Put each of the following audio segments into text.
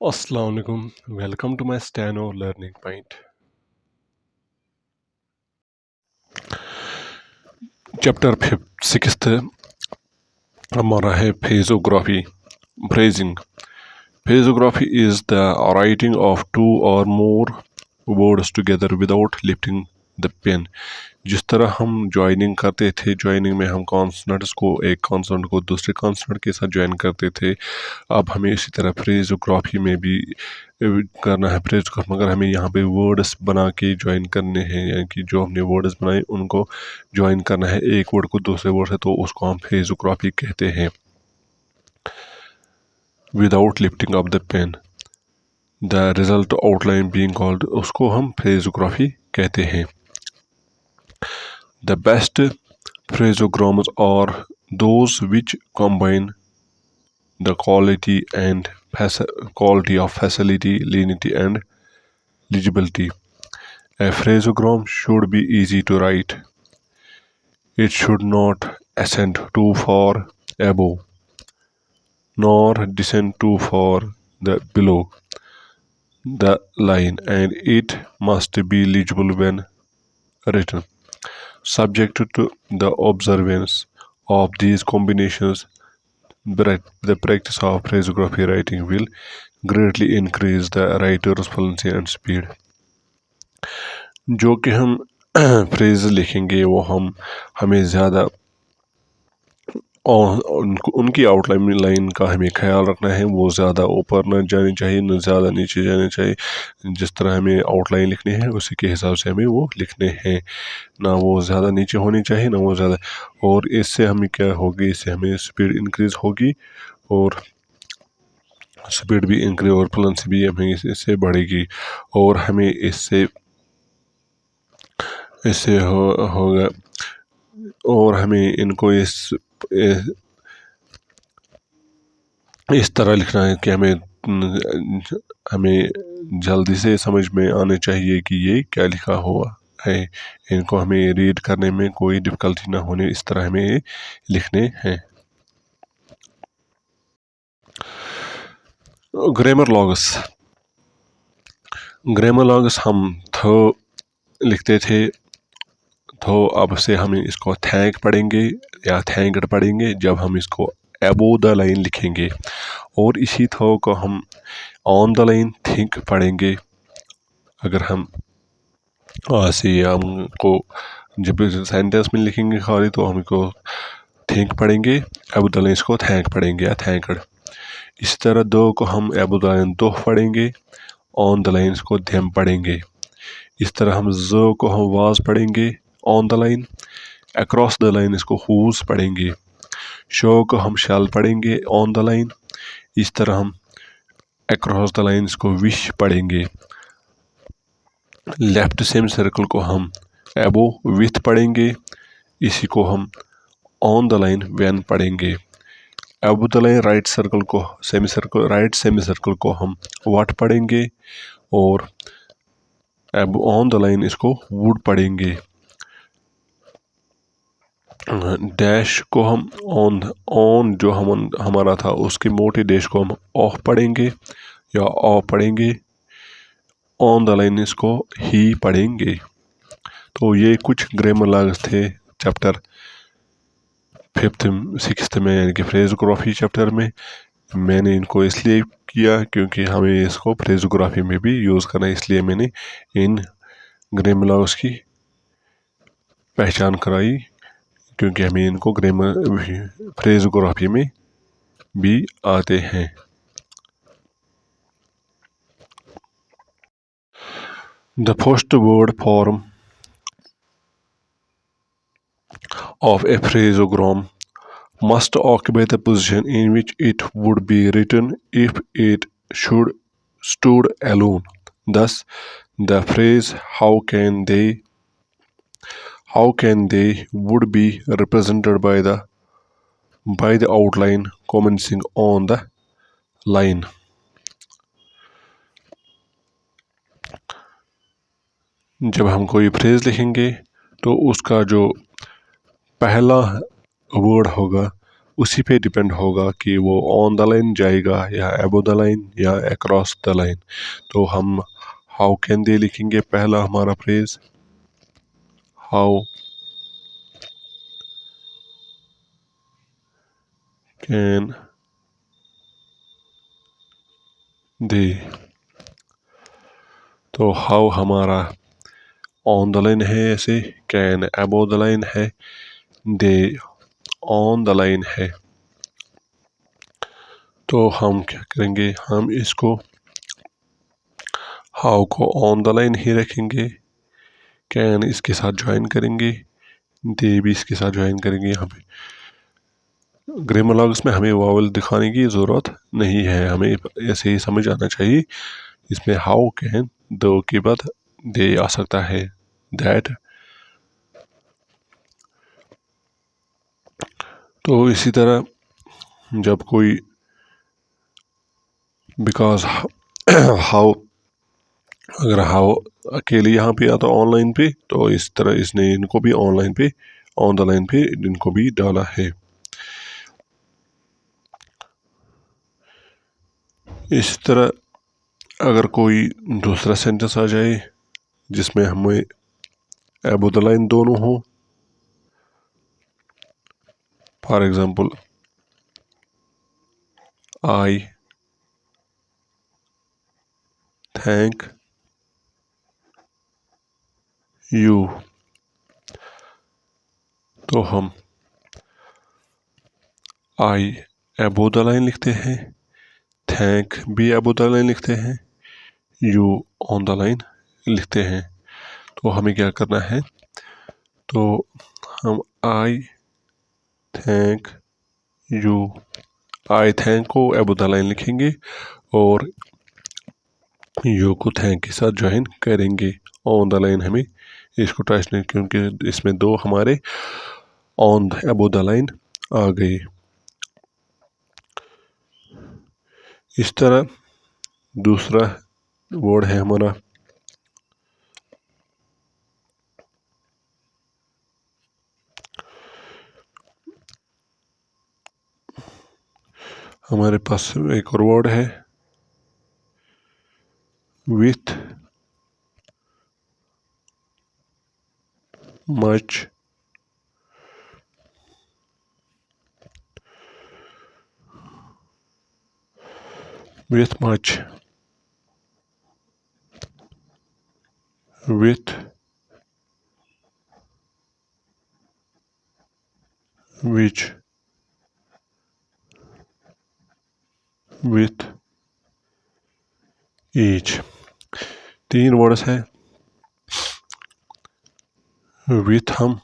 Assalamu alaikum. Welcome to my Stano Learning Point. Chapter 6th हमारा है phraseography. Phrasing. Phraseography is the writing of two or more words together without lifting the pen. जिस तरह हम joining करते थे, joining में हम consonants को एक कॉन्सोनेंट को दूसरे कॉन्सोनेंट के साथ ज्वाइन करते थे, अब हमें इसी तरह फ्रेजोग्राफी में भी करना है फ्रेज, मगर हमें यहाँ पे वर्ड्स बना के ज्वाइन करने हैं, यानी कि जो हमने वर्ड्स बनाए उनको ज्वाइन करना है एक वर्ड को दूसरे वर्ड से, तो उसको हम फ्रेजोग्राफी कहते हैं. Without lifting up the pen, the result outline being called, उसको हम फ्रेजोग्राफी कहते हैं. The best phrasograms are those which combine the quality of facility, linearity, and legibility. A phraseogram should be easy to write. It should not ascend too far above, nor descend too far below the line, and it must be legible when written. Subject to the observance of these combinations, the practice of phrasography writing will greatly increase the writer's fluency and speed. जो कि हम phrase लिखेंगे वो हमें ज़्यादा उनकी outline का हमें ख्याल रखना है, वो ज़्यादा ऊपर न जानी चाहिए न ज़्यादा नीचे जानी चाहिए. जिस तरह हमें आउटलाइन लिखनी है उसी के हिसाब से हमें वो लिखने हैं, ना वो ज़्यादा नीचे होनी चाहिए ना वो ज़्यादा. और इससे हमें क्या होगी, इससे हमें स्पीड इंक्रीज़ होगी और स्पीड भी इंक्रीज और फ्लुएंसी भी हमें इससे बढ़ेगी. और हमें इससे होगा और हमें इनको इस तरह लिखना है कि हमें जल्दी से समझ में आने चाहिए कि ये क्या लिखा हुआ है. इनको हमें रीड करने में कोई डिफ़िकल्टी ना होने, इस तरह हमें लिखने हैं. ग्रामर लॉग्स हम लिखते थे, तो अब से हम इसको थैंक पढ़ेंगे या थैंकड पढ़ेंगे जब हम इसको एबो द लाइन लिखेंगे. और इसी थो को हम ऑन द लाइन थिंक पढ़ेंगे. अगर हम ऐसे हमको जब सेंटेंस में लिखेंगे खाली तो हमको थिंक पढ़ेंगे, एबो द लाइन इसको थैंक पढ़ेंगे या थैंकड. इसी तरह दो को हम एबो द लाइन दो पढ़ेंगे, ऑन द लाइन इसको धेम पढ़ेंगे. इस तरह हम ज को हम वाज पढ़ेंगे on the line, across the line इसको हुज पढ़ेंगे. शो को हम शैल पढ़ेंगे ऑन द लाइन, इस तरह हम अक्रॉस द लाइन इसको विश पढ़ेंगे. लेफ्ट सेमी सर्कल को हम एबो विथ पढ़ेंगे, इसी को हम ऑन द लाइन व्हेन पढ़ेंगे. एबो द लाइन राइट सर्कल को राइट सेमी सर्कल को हम व्हाट पढ़ेंगे और एबो ऑन द लाइन इसको वुड पढ़ेंगे. डैश को हम ऑन जो हमारा था उसके मोटे डैश को हम ऑफ पढ़ेंगे या ऑफ पढ़ेंगे. ऑन द लाइन इसको ही पढ़ेंगे. तो ये कुछ ग्रामर लॉग्स थे चैप्टर 6th में, यानी कि फ्रेजोग्राफी चैप्टर में. मैंने इनको इसलिए किया क्योंकि हमें इसको फ्रेजोग्राफी में भी यूज़ करना है, इसलिए मैंने इन ग्रामर लॉग्स की पहचान कराई, क्योंकि हमें इनको ग्रामर फ्रेजोग्राफी में भी आते हैं. The first word form of a phraseogram must occupy the position in which it would be written if it stood alone. Thus, the phrase "how can they" would be represented by the outline commencing on the line. जब हम कोई phrase लिखेंगे तो उसका जो पहला word होगा उसी पे डिपेंड होगा कि वो ऑन द लाइन जाएगा या अबव द लाइन या अक्रॉस द लाइन। तो हम हाउ कैन दे लिखेंगे पहला हमारा फ्रेज, हाउ कैन दे। तो हाउ हमारा ऑन द लाइन है, ऐसे कैन अबव द लाइन है, दे ऑन द लाइन है। तो हम क्या करेंगे, हम इसको हाउ को ऑन द लाइन ही रखेंगे, कैन इसके साथ ज्वाइन करेंगे, दे भी इसके साथ ज्वाइन करेंगे। यहाँ पे ग्रामर में हमें वावल दिखाने की ज़रूरत नहीं है, हमें ऐसे ही समझ आना चाहिए। इसमें हाउ कैन दो के बाद दे आ सकता है, दैट। तो इसी तरह जब कोई बिकॉज हाउ, अगर हाउ अकेले यहाँ पे आता ऑनलाइन पे, तो इस तरह इसने इनको भी ऑनलाइन पे ऑन द लाइन पे इनको भी डाला है। इस तरह अगर कोई दूसरा सेंटेंस आ जाए जिसमें हमें अबव द लाइन दोनों हो, for example I thank you, तो हम आई अबव द लाइन लिखते हैं, थैंक भी अबव द लाइन लिखते हैं, यू ऑन द लाइन लिखते हैं। तो हमें क्या करना है, तो हम आई थैंक यू, आई थैंक को अबव द लाइन लिखेंगे और यू को थैंक के साथ ज्वाइन करेंगे ऑन द लाइन। हमें इसको ट्रांसलेट नहीं, क्योंकि इसमें दो हमारे ऑन अबव द लाइन आ गए। इस तरह दूसरा वर्ड है हमारा हमारे पास एक और वर्ड है with much, with much, with which, with each. तीन वर्ड्स है। विथ हम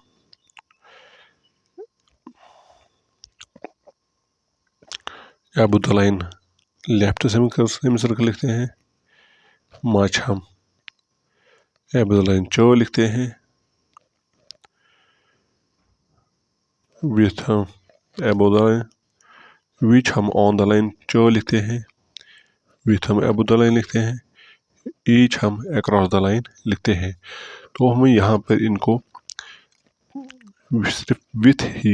above the line left semi circle लिखते हैं, मच हम अबव द लाइन चो लिखते हैं, विथ हम अबव द लाइन, विच हम ऑन द लाइन चो लिखते हैं, विथ हम अबव द लाइन लिखते हैं, ईच हम अक्रॉस द लाइन लिखते हैं। तो हमें यहाँ पर इनको सिर्फ विथ ही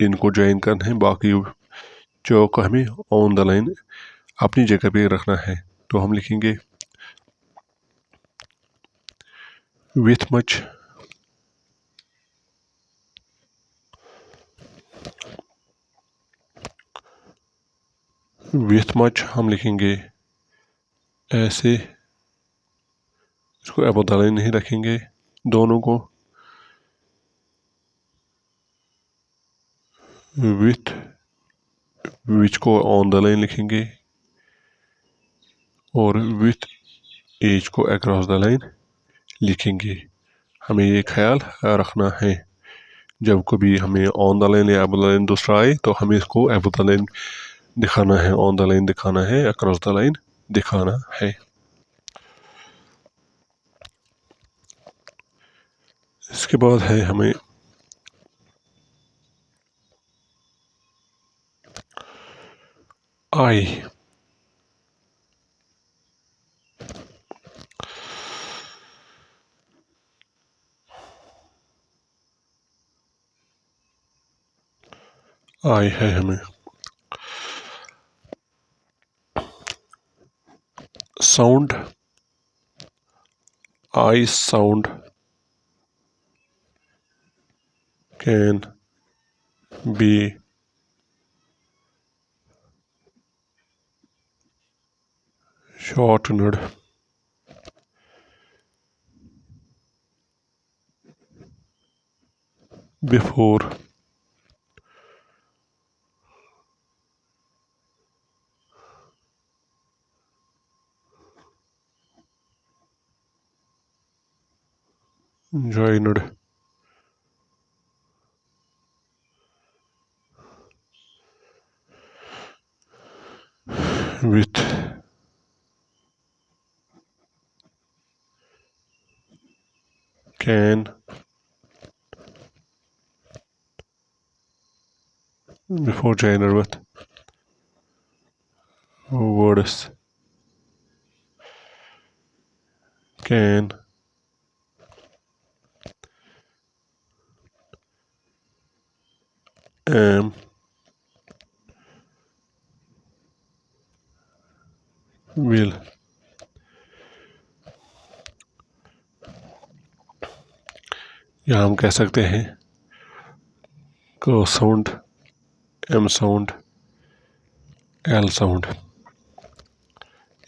इनको ज्वाइन करना है, बाकी चो को हमें ऑन द लाइन अपनी जगह पे रखना है। तो हम लिखेंगे विथ मच, विथ मच हम लिखेंगे ऐसे, इसको अबव द लाइन नहीं रखेंगे दोनों को। विथ विच को ऑन द लाइन लिखेंगे और विथ एज को अक्रॉस द लाइन लिखेंगे। हमें ये ख्याल रखना है, जब कभी हमें ऑन द लाइन या अबव द लाइन दूसरा आए तो हमें इसको अबव द लाइन दिखाना है, ऑन द लाइन दिखाना है, अक्रॉस द लाइन दिखाना है। इसके बाद है हमें आई। आई है हमें। Sound, I sound can be shortened before joined with can before joined with words can am will। या हम कह सकते हैं को sound, M sound, L sound,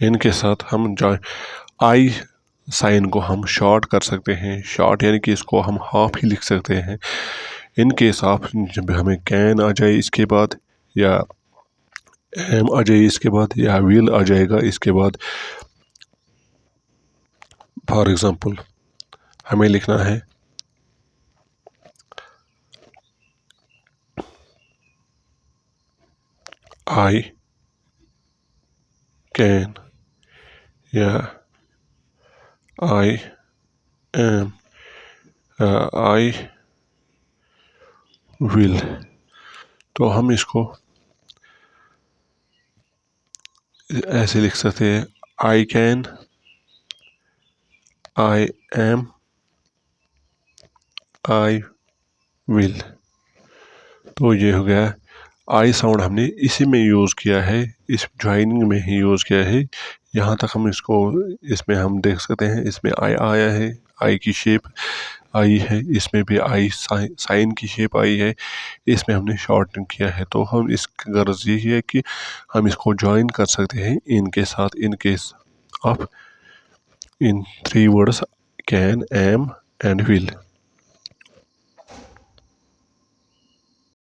इनके साथ हम आई साइन को हम शॉर्ट कर सकते हैं। शॉर्ट यानी कि इसको हम हाफ ही लिख सकते हैं। इनके साथ जब हमें कैन आ जाए इसके बाद, या एम आ जाए इसके बाद, या विल आ जाएगा इसके बाद। फॉर एग्जांपल हमें लिखना है आई कैन या आई एम, आई विल। तो हम इसको ऐसे लिख सकते हैं I can, I am, I will. तो ये हो गया। आई साउंड हमने इसी में यूज़ किया है, इस ज्वाइनिंग में ही यूज़ किया है। यहाँ तक हम इसको, इसमें हम देख सकते हैं इसमें आई आया है, आई की शेप आई है, इसमें भी आई साइन की शेप आई है, इसमें हमने शॉर्टन किया है। तो हम इसकी गर्ज यही है कि हम इसको ज्वाइन कर सकते हैं इनके साथ, in case of in 3 words can, am and will.